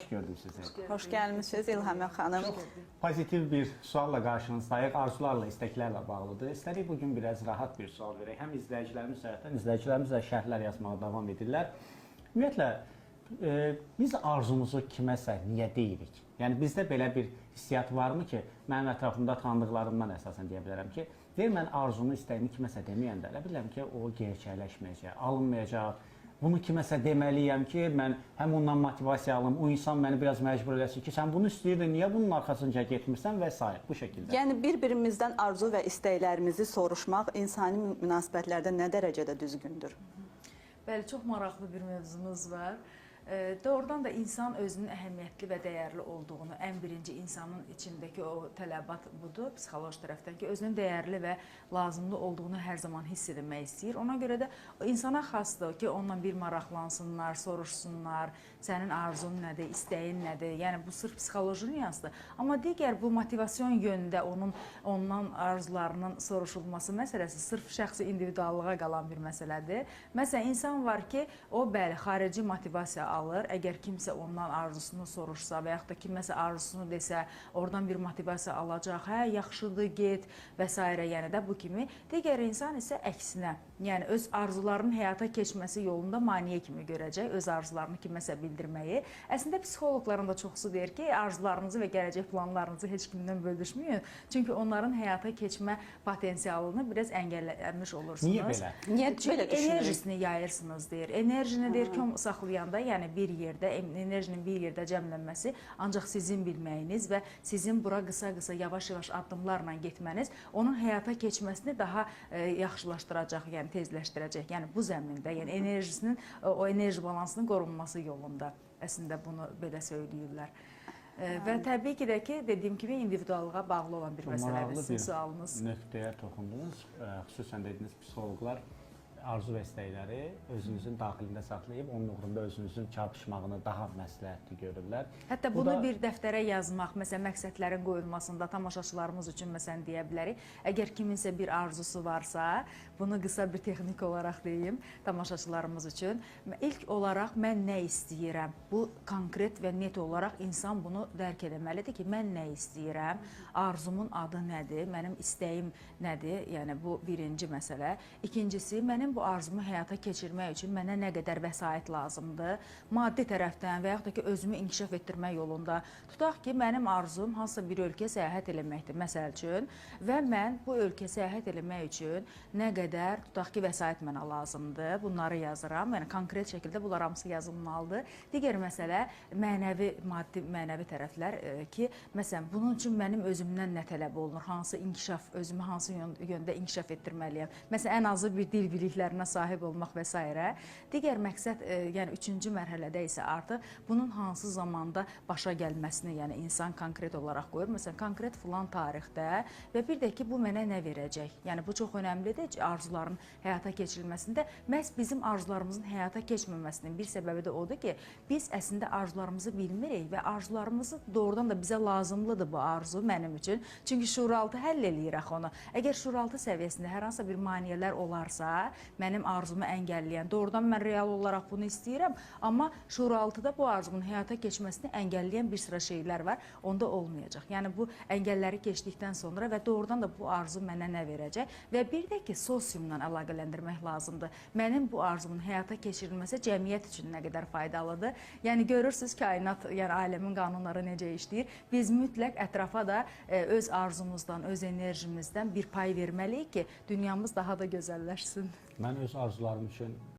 gördüm sizi. Hoş gəlmişsiniz İlham xanım. Çox pozitiv bir sualla qarşınızdayıq, arzularla, istəklərlə bağlıdır. İstədik bugün biraz rahat bir sual verək. Həm izləyicilərimiz tərəfindən, izləyicilərimiz də şərhlər yazmağa davam edirlər. Ümumiyyətlə, biz arzumuzu kiməsə niyə deyirik? Yəni, bizdə belə bir hissiyat varmı ki, mənim ətrafımda tanıdıqlarımdan əsasən deyə bilərəm ki, deyir, mən arzumu, istəyimi kiməsə deməyəndə, elə bilirəm ki, o gerçəkləşməyəcək, alınmayacaq. Bunu kiməsə deməliyəm ki, mən həm ondan motivasiya alım, o insan məni biraz məcbur eləsin ki, sən bunu istəyirdin, niyə bunun arxasınca getmirsən və s. bu şəkildə. Yəni, bir-birimizdən arzu və istəklərimizi soruşmaq insani münasibətlərdə nə dərəcədə düzgündür? Bəli, çox maraqlı bir mövzumuz var. Doğrudan da insan özünün əhəmiyyətli və dəyərli olduğunu, ən birinci insanın içindəki o tələbat budur, psixoloji tərəfdən ki, özünün dəyərli və lazımlı olduğunu hər zaman hiss edilmək istəyir. Ona görə də insana xasdır ki, ondan bir maraqlansınlar, soruşsunlar, sənin arzun nədir, istəyin nədir, yəni bu sırf psixoloji nüansdır. Amma digər bu motivasyon yönündə ondan arzularının soruşulması məsələsi sırf şəxsi individuallığa qalan bir məsələdir. Məsələn, insan var ki, o bəli, xarici motivasiya alır. Əgər kimsə ondan arzusunu soruşsa və yaxud da kiməsə arzusunu desə, oradan bir motivasiya alacaq, hə, yaxşıdır, get və s. Yəni də bu kimi. Digər insan isə əksinə, yəni öz arzularının həyata keçməsi yolunda maneə kimi görəcək, öz arzularını kiməsə bildirməyi. Əslində, psixoloqların da çoxsu deyir ki, arzularınızı və gələcək planlarınızı heç kimdən bölüşməyin. Çünki onların həyata keçmə potensialını biraz əngəllənmiş olursunuz. Niyə belə? Niyə Çünki belə düşünürük? enerjisini yayırsınız deyir. Enerjini deyir ki, saxlayanda, yəni bir yerdə, enerjinin bir yerdə cəmlənməsi ancaq sizin bilməyiniz və sizin bura qısa-qısa, yavaş-yavaş addımlarla getməniz onun həyata keçməsini daha yaxşılaşdıracaq, yəni tezləşdirəcək. Yəni bu zəmində, yəni enerjisinin, o enerji balansının qorunması yolunda əslində bunu belə söyləyirlər. Və təbii ki də ki, dediyim kimi individuallığa bağlı olan bir məsələdir sizin sualınız. Maraqlı bir nöqtəyə toxundunuz. Xüsusən dediniz, psixoloqlar arzu və istəkləri özünüzün daxilində saxlayıb, onun uğrunda özünüzün çarpışmağını daha məsləhətli görürlər. Hətta bunu bir dəftərə yazmaq, məsələn, məqsədlərin qoyulmasında tamaşaçılarımız üçün məsələn deyə bilərik. Əgər kiminsə bir arzusu varsa, bunu qısa bir texnik olaraq deyim tamaşaçılarımız üçün. İlk olaraq mən nə istəyirəm? Bu konkret və net olaraq insan bunu dərk etməlidir ki, mən nə istəyirəm? Arzumun adı nədir? Mənim istəyim nədir? Yəni bu birinci məsələ. İkincisi, mənim bu arzumu həyata keçirmək üçün mənə nə qədər vəsait lazımdır? Maddi tərəfdən və yaxud da ki, özümü inkişaf etdirmək yolunda. Tutaq ki, mənim arzum hansısa bir ölkəyə səyahət eləməkdir, məsəl üçün. Və mən bu ölkəyə səyahət eləmək üçün nə qədər, tutaq ki, vəsait mənə lazımdır? Bunları yazıram. Yəni, konkret şəkildə bunlar hamısı yazılmalıdır. Digər məsələ, mənəvi, maddi, mənəvi tərəflər ki, məsələn, bunun üçün mənim özümdən nə tələb olunur? Hansı inkişaf, özümü hansı yöndə inkişaf etdirməliyəm? Məsələn, ən azı bir dil biliklərinə sahib olmaq və s. Digər məqsəd, yəni üçüncü mərhələdə isə artıq bunun hansı zamanda başa gəlməsini, yəni insan konkret olaraq qoyur. Məsələn, konkret filan tarixdə və bir də ki, bu mənə nə verəcək? Yəni, bu çox önəmlidir arzuların həyata keçirilməsində. Məhz bizim arzularımızın həyata keçməməsinin bir səbəbi də odur ki, biz əslində arzularımızı bilmirik və arzularımızı doğrudan da bizə lazımlıdır bu arzu mənim üçün. Çünki şuuraltı həll eləyirək onu. Əgər şuuraltı səviyyəsində hər hansısa bir maneələr olarsa, mənim arzumu əngəlləyən, doğrudan mən real olaraq bunu istəyirəm, amma şuuraltıda bu arzumun həyata keçməsini əngəlləyən bir sıra şeylər var, onda olmayacaq. Yəni, bu əngəlləri keçdikdən sonra və doğrudan da bu arzu mənə nə verəcək və bir də ki, sosiumla əlaqələndirmək lazımdır. Mənim bu arzumun həyata keçirilməsi cəmiyyət üçün nə qədər faydalıdır. Yəni, görürsünüz, kainat, yəni aləmin qanunları necə işləyir. Biz mütləq ətrafa da öz arzumuzdan, öz enerjimizdən bir pay verməliyik ki, dünyamız daha da gözəlləşsin. Mən öz arzularım üçün